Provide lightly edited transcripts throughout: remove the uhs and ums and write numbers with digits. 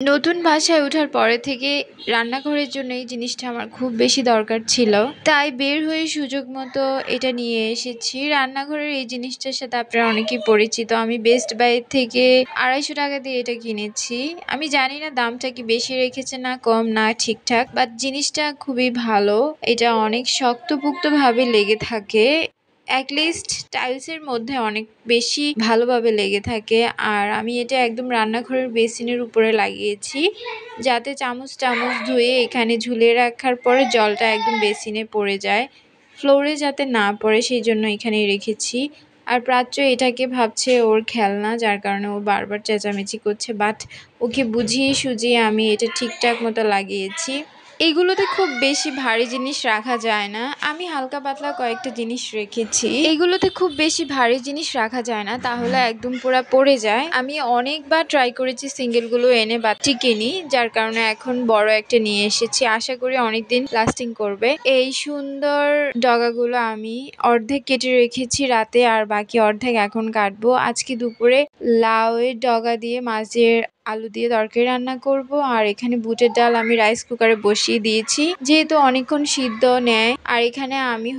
নতুন বাসায় ওঠার পরে থেকে রান্নাঘরের জন্য এই জিনিসটা আমার খুব বেশি দরকার ছিল, তাই বের হয়ে সুযোগ মতো এটা নিয়ে এসেছি। রান্নাঘরের এই জিনিসটার সাথে আপনারা অনেকেই পরিচিত। আমি বেস্ট বাই থেকে 250 টাকা দিয়ে এটা কিনেছি। আমি জানি না দামটা কি বেশি রেখেছে না কম না ঠিকঠাক, বাট জিনিসটা খুবই ভালো। এটা অনেক শক্তপোক্ত ভাবে লেগে থাকে, অ্যাটলিস্ট টাইলসের মধ্যে অনেক বেশি ভালোভাবে লেগে থাকে। আর আমি এটা একদম রান্নাঘরের বেসিনের উপরে লাগিয়েছি, যাতে চামচ টামচ ধুয়ে এখানে ঝুলিয়ে রাখার পরে জলটা একদম বেসিনে পড়ে যায়, ফ্লোরে যাতে না পড়ে সেই জন্য এখানে রেখেছি। আর প্রাচ্য এটাকে ভাবছে ওর খেলনা, যার কারণে ও বারবার চেঁচামেচি করছে, বাট ওকে বুঝিয়ে সুঝিয়ে আমি এটা ঠিকঠাক মতো লাগিয়েছি। এগুলোতে খুব বেশি ভারী জিনিস রাখা যায় না, আমি হালকা পাতলা কয়েকটা জিনিস রেখেছি। এগুলোতে খুব বেশি ভারী জিনিস রাখা যায় না, তাহলে একদম পুরা পড়ে যায়। আমি অনেকবার ট্রাই করেছি সিঙ্গেলগুলো এনে বাটি কিনি, যার কারণে এখন বড় একটা নিয়ে এসেছি। আশা করি অনেকদিন লাস্টিং করবে। এই সুন্দর ডগাগুলো আমি অর্ধেক কেটে রেখেছি রাতে, আর বাকি অর্ধেক এখন কাটবো। আজকে দুপুরে লাউয়ের ডগা দিয়ে মাছের আলু দিয়ে তরকারি রান্না করব। আর এখানে বুটের ডাল আমি রাইস কুকারে বসিয়ে দিয়েছি, যেহেতু অনেকক্ষণ সিদ্ধ নেয়। আর এখানে আমি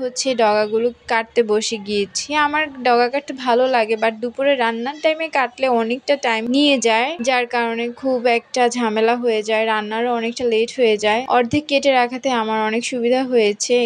ডগাগুলো কাটতে বসে গিয়েছি। আমার ডগা কাটতে ভালো লাগে, বাট দুপুরে রান্নার টাইমে কাটলে অনেকটা টাইম নিয়ে যায়, যার কারণে খুব একটা ঝামেলা হয়ে যায়, রান্নারও অনেকটা লেট হয়ে যায়। অর্ধেক কেটে রাখাতে আমার অনেক সুবিধা হয়েছে।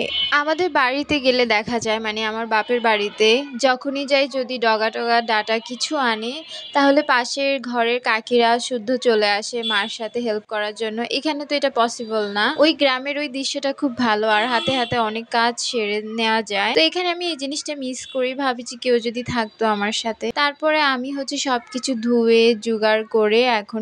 আমাদের বাড়িতে গেলে দেখা যায়, মানে আমার বাপের বাড়িতে যখনই যাই, যদি ডগা টগা ডাটা কিছু আনে, তাহলে পাশের ঘরের কাকিরা শুদ্ধ চলে আসে মার সাথে হেল্প করার জন্য। এখানে তো এটা পসিবল না। ওই গ্রামের ওই দৃশ্যটা খুব ভালো, আর হাতে হাতে অনেক কাজ সেরে নেওয়া যায়। তো এখানে আমি এই জিনিসটা মিস করি, ভাবিছি কেউ যদি থাকতো আমার সাথে। তারপরে আমি সবকিছু ধুয়ে জোগাড় করে এখন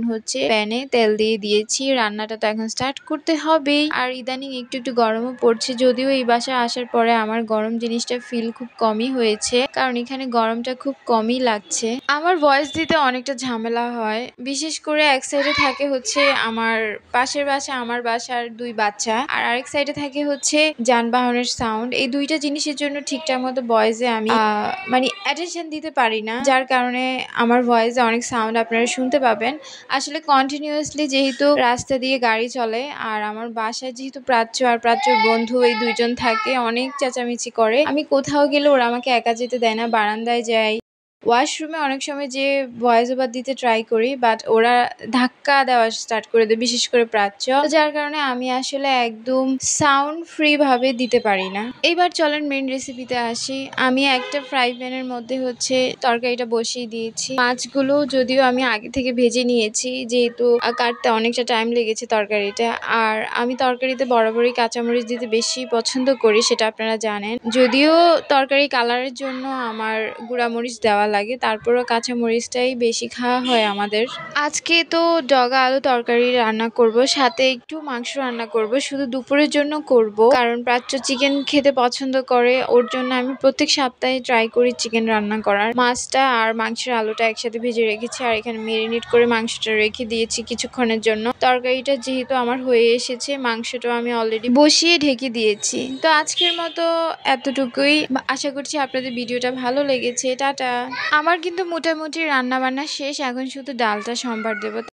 প্যানে তেল দিয়ে দিয়েছি। রান্নাটা তো এখন স্টার্ট করতে হবেই। আর ইদানিং একটু একটু গরমও পড়ছে, যদিও এই বাসায় আসার পরে আমার গরম জিনিসটা ফিল খুব কমই হয়েছে, কারণ এখানে গরমটা খুব কমই লাগছে। আমার ভয়েস দিতে অনেকটা ঝামেলা হয়, বিশেষ করে এক সাইডে থাকে আমার পাশের বাসা, আমার বাসার 2 বাচ্চা, আর আরেক সাইডে থাকে যানবাহনের সাউন্ড। এই দুইটা জিনিসের জন্য ঠিকঠাক মতো ভয়েসে আমি মানে অ্যাটেনশন দিতে পারি না, যার কারণে আমার ভয়েসে অনেক সাউন্ড আপনারা শুনতে পাবেন। আসলে কন্টিনিউয়াসলি যেহেতু রাস্তা দিয়ে গাড়ি চলে, আর আমার বাসায় যেহেতু প্রাচ্য আর প্রাচ্যর বন্ধু এই দুইজন থাকে, অনেক চেঁচামেচি করে। আমি কোথাও গেলে ওরা আমাকে একা যেতে দেয় না, বারান্দায় যাই, ওয়াশরুমে অনেক সময় যে ভয়েস ওভার দিতে ট্রাই করি, বাট ওরা ধাক্কা দেওয়া স্টার্ট করে দেয়, বিশেষ করে প্রাচ্য, যার কারণে আমি আসলে একদম সাউন্ড ফ্রি ভাবে দিতে পারি না। এবার চলেন মেন রেসিপিতে আসি। আমি একটা ফ্রাই প্যানের মধ্যে তরকারিটা বসিয়ে দিয়েছি। মাছগুলো যদিও আমি আগে থেকে ভেজে নিয়েছি, যেহেতু কাটতে অনেকটা টাইম লেগেছে তরকারিটা। আর আমি তরকারিতে বরাবরই কাঁচামরিচ দিতে বেশি পছন্দ করি, সেটা আপনারা জানেন। যদিও তরকারি কালারের জন্য আমার গুঁড়ামরিচ দেওয়া লাগে, তারপরও কাঁচামরিচটাই বেশি খাওয়া হয় আমাদের। আজকে তো ডগা আলু তরকারি রান্না করব, সাথে একটু মাংস রান্না করব, শুধু দুপুরের জন্য করব, কারণ প্রাচ্য চিকেন খেতে পছন্দ করে। ওর জন্য আমি প্রত্যেক সপ্তাহে ট্রাই করি চিকেন রান্না করার। মাছটা আর মাংসের আলুটা একসাথে ভেজে রেখেছি, আর এখানে মেরিনেট করে মাংসটা রেখে দিয়েছি কিছুক্ষণের জন্য। তরকারিটা যেহেতু আমার হয়ে এসেছে, মাংসটাও আমি অলরেডি বসিয়ে ঢেকে দিয়েছি। তো আজকের মতো এতটুকুই। আশা করছি আপনাদের ভিডিওটা ভালো লেগেছে। টাটা। আমার কিন্তু মোটামুটি রান্না বান্না শেষ, এখন শুধু ডালটা সম্বার দেব।